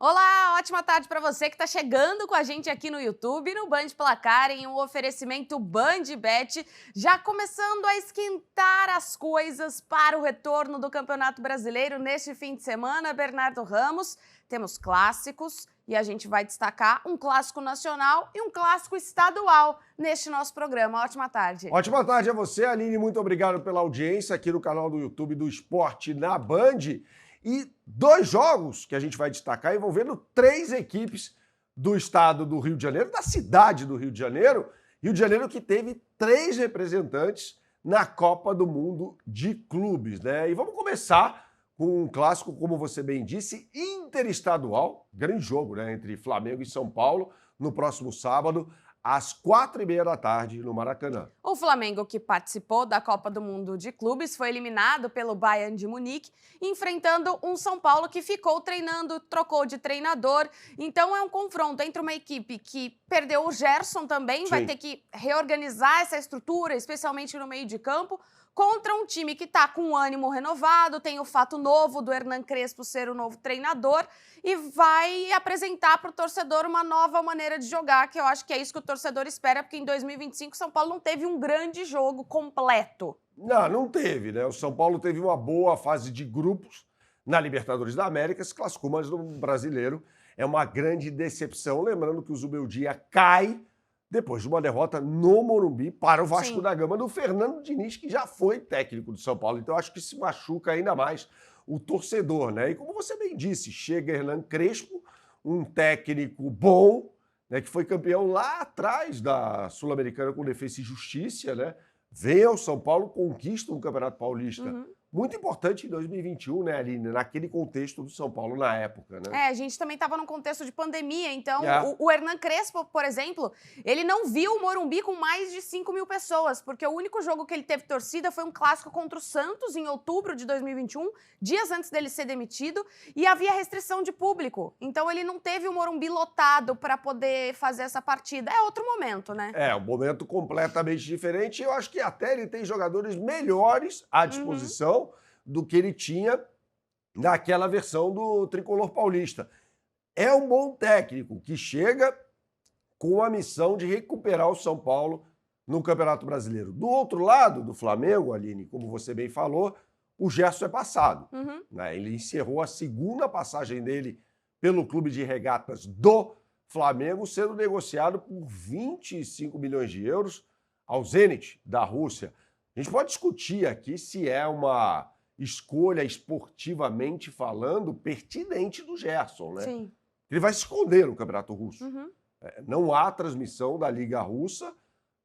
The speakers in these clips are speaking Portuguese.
Olá, ótima tarde para você que está chegando com a gente aqui no YouTube, no Band Placar, em um oferecimento BandBet, já começando a esquentar as coisas para o retorno do Campeonato Brasileiro neste fim de semana. Bernardo Ramos, temos clássicos e a gente vai destacar um clássico nacional e um clássico estadual neste nosso programa. Ótima tarde. Ótima tarde a você, Aline. Muito obrigado pela audiência aqui no canal do YouTube do Esporte na Band. E dois jogos que a gente vai destacar envolvendo três equipes do estado do Rio de Janeiro, da cidade do Rio de Janeiro. Rio de Janeiro que teve três representantes na Copa do Mundo de Clubes, né? E vamos começar com um clássico, como você bem disse, interestadual, grande jogo, né? Entre Flamengo e São Paulo, no próximo sábado, às 4h30 no Maracanã. O Flamengo, que participou da Copa do Mundo de Clubes, foi eliminado pelo Bayern de Munique, enfrentando um São Paulo que ficou treinando, trocou de treinador. Então é um confronto entre uma equipe que perdeu o Gerson também, vai ter que reorganizar essa estrutura, especialmente no meio de campo, contra um time que está com um ânimo renovado, tem o fato novo do Hernan Crespo ser o novo treinador e vai apresentar para o torcedor uma nova maneira de jogar, que eu acho que é isso que o torcedor espera, porque em 2025 o São Paulo não teve um grande jogo completo. Não teve, né? O São Paulo teve uma boa fase de grupos na Libertadores da América, se classificou, mas no Brasileiro é uma grande decepção. Lembrando que o Zubeldia cai depois de uma derrota no Morumbi para o Vasco da Gama do Fernando Diniz, que já foi técnico do São Paulo. Então, acho que se machuca ainda mais o torcedor, né? E como você bem disse, chega Hernan Crespo, um técnico bom, né, que foi campeão lá atrás da Sul-Americana com Defensa e Justiça, né? Vem ao São Paulo, conquista um Campeonato Paulista. Muito importante em 2021, né, Aline? Naquele contexto do São Paulo na época, né? A gente também estava num contexto de pandemia, então o Hernan Crespo, por exemplo, ele não viu o Morumbi com mais de 5 mil pessoas, porque o único jogo que ele teve torcida foi um clássico contra o Santos em outubro de 2021, dias antes dele ser demitido, e havia restrição de público. Então ele não teve o Morumbi lotado para poder fazer essa partida. É outro momento, né? É, um momento completamente diferente. Eu acho que até ele tem jogadores melhores à disposição do que ele tinha naquela versão do Tricolor Paulista. É um bom técnico que chega com a missão de recuperar o São Paulo no Campeonato Brasileiro. Do outro lado do Flamengo, Aline, como você bem falou, o Gerson é passado. Né? Ele encerrou a segunda passagem dele pelo Clube de Regatas do Flamengo, sendo negociado por 25 milhões de euros ao Zenit da Rússia. A gente pode discutir aqui se é uma escolha esportivamente falando pertinente do Gerson, né? Sim. Ele vai se esconder no Campeonato Russo. Não há transmissão da Liga Russa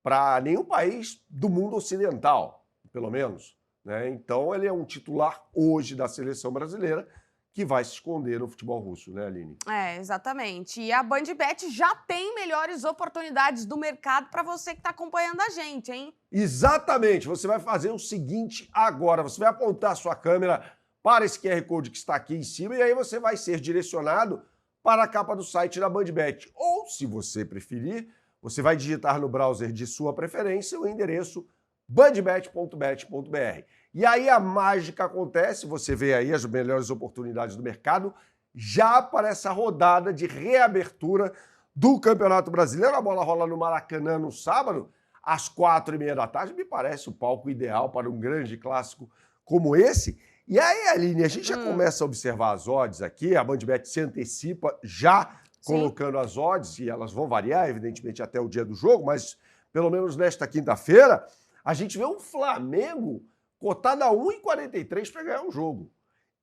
para nenhum país do mundo ocidental, pelo menos, né? Então ele é um titular hoje da seleção brasileira que vai se esconder no futebol russo, né, Aline? É, exatamente. E a BandBet já tem melhores oportunidades do mercado para você que está acompanhando a gente, hein? Exatamente. Você vai fazer o seguinte agora. Você vai apontar a sua câmera para esse QR Code que está aqui em cima e aí você vai ser direcionado para a capa do site da BandBet. Ou, se você preferir, você vai digitar no browser de sua preferência o endereço bandbet.bet.br. E aí a mágica acontece, você vê aí as melhores oportunidades do mercado já para essa rodada de reabertura do Campeonato Brasileiro. A bola rola no Maracanã no sábado, às 4h30. Me parece o palco ideal para um grande clássico como esse. E aí, Aline, a gente já começa a observar as odds aqui, a BandBet se antecipa já colocando as odds, e elas vão variar, evidentemente, até o dia do jogo, mas pelo menos nesta quinta-feira, a gente vê um Flamengo cotado a 1,43 para ganhar o jogo.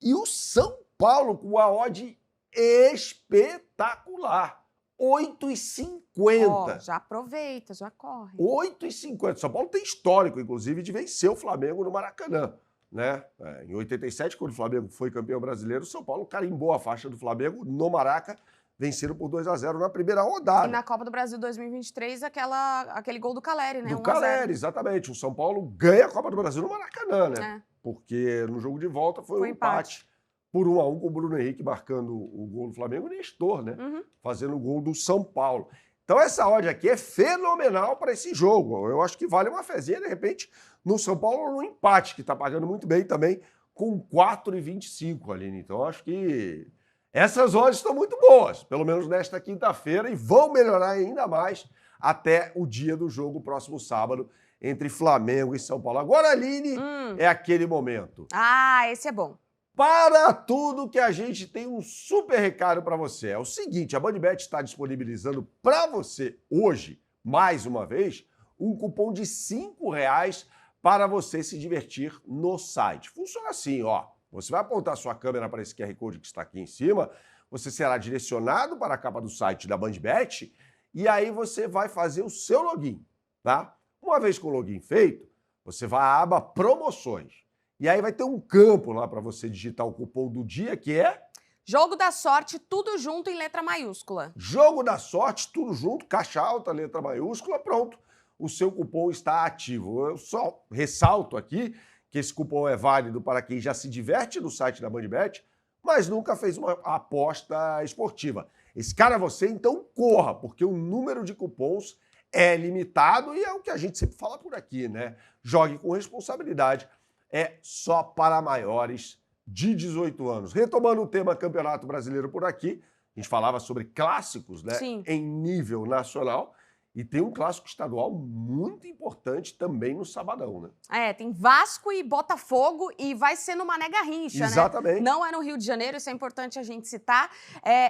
E o São Paulo com a odd espetacular. 8,50. Já aproveita, já corre. 8,50. São Paulo tem histórico, inclusive, de vencer o Flamengo no Maracanã. Né? Em 87, quando o Flamengo foi campeão brasileiro, o São Paulo carimbou a faixa do Flamengo no Maraca, venceram por 2-0 na primeira rodada. E na Copa do Brasil 2023, aquele gol do Caleri, né? Do Caleri, exatamente. O São Paulo ganha a Copa do Brasil no Maracanã, né? Porque no jogo de volta foi um empate por 1-1, com o Bruno Henrique marcando o gol do Flamengo e o Nestor, né? Fazendo o gol do São Paulo. Então essa odd aqui é fenomenal para esse jogo. Eu acho que vale uma fezinha, de repente, no São Paulo, no empate, que está pagando muito bem também, com 4,25, Aline. Então acho que Essas odds estão muito boas, pelo menos nesta quinta-feira, e vão melhorar ainda mais até o dia do jogo, próximo sábado, entre Flamengo e São Paulo. Agora, Aline, é aquele momento. Ah, esse é bom. Para tudo que a gente tem um super recado para você. É o seguinte, a BandBet está disponibilizando para você hoje, mais uma vez, um cupom de R$5 para você se divertir no site. Funciona assim, ó. Você vai apontar sua câmera para esse QR Code que está aqui em cima, você será direcionado para a capa do site da BandBet e aí você vai fazer o seu login, tá? Uma vez com o login feito, você vai à aba Promoções. E aí vai ter um campo lá para você digitar o cupom do dia, que é... Jogo da sorte, tudo junto em letra maiúscula. Jogo da sorte, tudo junto, caixa alta, letra maiúscula, pronto. O seu cupom está ativo. Eu só ressalto aqui que esse cupom é válido para quem já se diverte no site da BandBet, mas nunca fez uma aposta esportiva. Esse cara é você, então corra, porque o número de cupons é limitado e é o que a gente sempre fala por aqui, né? Jogue com responsabilidade. É só para maiores de 18 anos. Retomando o tema Campeonato Brasileiro por aqui, a gente falava sobre clássicos, né? Sim. Em nível nacional. E tem um clássico estadual muito importante também no sabadão, né? É, tem Vasco e Botafogo e vai ser no Mané Garrincha, Exatamente. né? Não é no Rio de Janeiro, isso é importante a gente citar.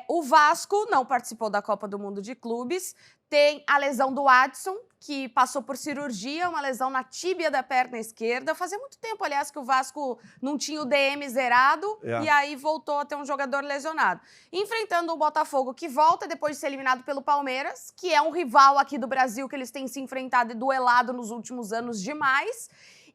O Vasco não participou da Copa do Mundo de Clubes, tem a lesão do Adson, que passou por cirurgia, uma lesão na tíbia da perna esquerda. Fazia muito tempo, aliás, que o Vasco não tinha o DM zerado e aí voltou a ter um jogador lesionado. Enfrentando o Botafogo, que volta depois de ser eliminado pelo Palmeiras, que é um rival aqui do Brasil, que eles têm se enfrentado e duelado nos últimos anos demais.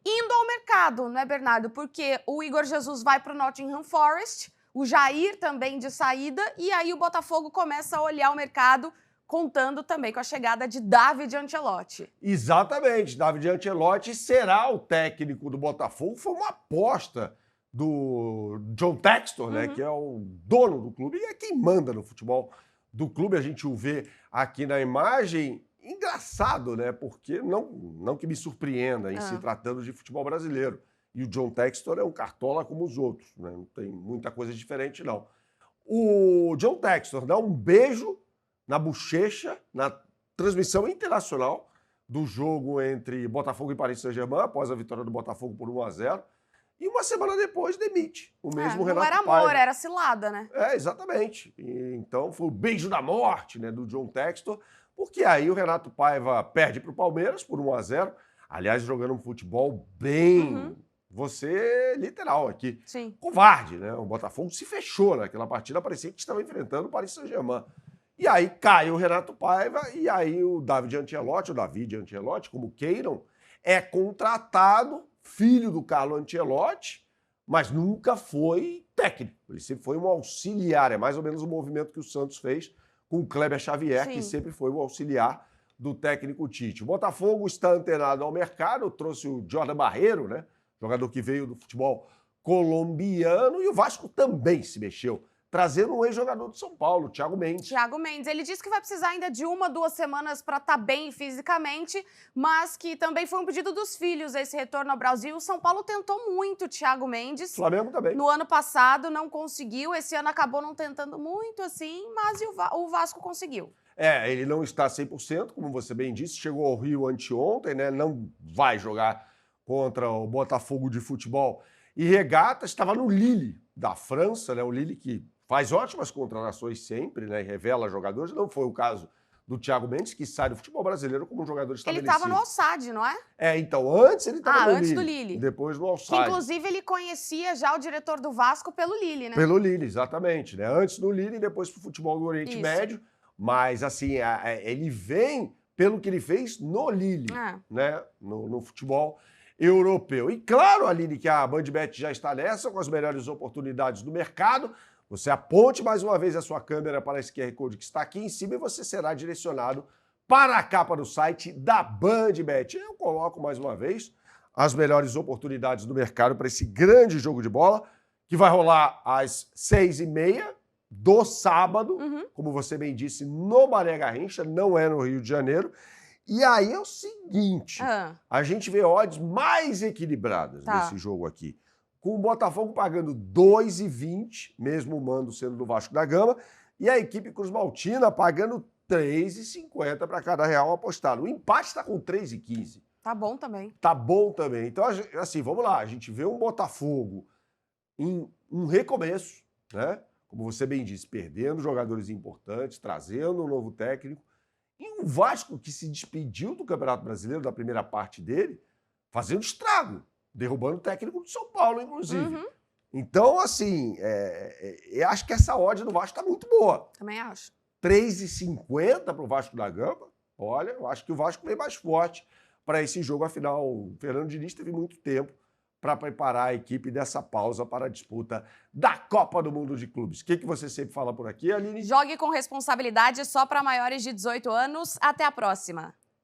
Indo ao mercado, né, Bernardo? Porque o Igor Jesus vai para o Nottingham Forest, o Jair também de saída, e aí o Botafogo começa a olhar o mercado, contando também com a chegada de David Ancelotti. Exatamente, David Ancelotti será o técnico do Botafogo, foi uma aposta do John Textor, né, que é o dono do clube e é quem manda no futebol do clube. A gente o vê aqui na imagem. Engraçado, né, porque não que me surpreenda em se tratando de futebol brasileiro. E o John Textor é um cartola como os outros, né, não tem muita coisa diferente, não. O John Textor dá um beijo na bochecha, na transmissão internacional do jogo entre Botafogo e Paris Saint-Germain, após a vitória do Botafogo por 1-0, e uma semana depois demite o mesmo Renato Paiva. Não era amor, era cilada, né? Exatamente. Então foi o beijo da morte, né, do John Textor, porque aí o Renato Paiva perde para o Palmeiras por 1-0, aliás, jogando um futebol bem... Você, literal aqui. Sim. Covarde, né? O Botafogo se fechou naquela partida, parecia que estava enfrentando o Paris Saint-Germain. E aí cai o Renato Paiva e aí o David Ancelotti, como queiram, é contratado, filho do Carlo Ancelotti, mas nunca foi técnico. Ele sempre foi um auxiliar, é mais ou menos o movimento que o Santos fez com o Kleber Xavier, que sempre foi o auxiliar do técnico Tite. O Botafogo está antenado ao mercado, trouxe o Jordan Barreiro, né? Jogador que veio do futebol colombiano, e o Vasco também se mexeu, trazendo um ex-jogador de São Paulo, Thiago Mendes. Thiago Mendes, ele disse que vai precisar ainda de 1-2 semanas para estar bem fisicamente, mas que também foi um pedido dos filhos esse retorno ao Brasil. O São Paulo tentou muito o Thiago Mendes. Flamengo também. No ano passado não conseguiu, esse ano acabou não tentando muito assim, mas o Vasco conseguiu. Ele não está 100%, como você bem disse, chegou ao Rio anteontem, né? Não vai jogar contra o Botafogo de Futebol e Regata, estava no Lille da França, né? O Lille que faz ótimas contratações sempre, né? E revela jogadores. Não foi o caso do Thiago Mendes, que sai do futebol brasileiro como um jogador estabelecido. Ele estava no Al-Sadd, não é? Então, antes ele estava no antes Lille. do Lille. Depois no Que, Al-Sadd. inclusive, ele conhecia já o diretor do Vasco pelo Lille, né? Pelo Lille, exatamente. Né? Antes no Lille e depois pro futebol do Oriente Médio. Mas, assim, ele vem pelo que ele fez no Lille, né? No futebol europeu. E claro, Aline, que a BandBet já está nessa, com as melhores oportunidades do mercado. Você aponte mais uma vez a sua câmera para esse QR Code que está aqui em cima e você será direcionado para a capa do site da BandBet. Eu coloco mais uma vez as melhores oportunidades do mercado para esse grande jogo de bola, que vai rolar às 6h30 do sábado, como você bem disse, no Mané Garrincha, não é no Rio de Janeiro. E aí é o seguinte, a gente vê odds mais equilibradas nesse jogo aqui. com o Botafogo pagando 2,20, mesmo o mando sendo do Vasco da Gama, e a equipe Cruz Maltina pagando 3,50 para cada real apostado. O empate está com 3,15. Tá bom também. Tá bom também. Então, assim, vamos lá. A gente vê um Botafogo em um recomeço, né? Como você bem disse, perdendo jogadores importantes, trazendo um novo técnico. E um Vasco que se despediu do Campeonato Brasileiro, da primeira parte dele, fazendo estrago, derrubando o técnico do São Paulo, inclusive. Uhum. Então, assim, eu acho que essa odd do Vasco está muito boa. Também acho. 3,50 para o Vasco da Gama. Olha, eu acho que o Vasco vem mais forte para esse jogo. Afinal, o Fernando Diniz teve muito tempo para preparar a equipe dessa pausa para a disputa da Copa do Mundo de Clubes. O que você sempre fala por aqui, Aline? Jogue com responsabilidade só para maiores de 18 anos. Até a próxima.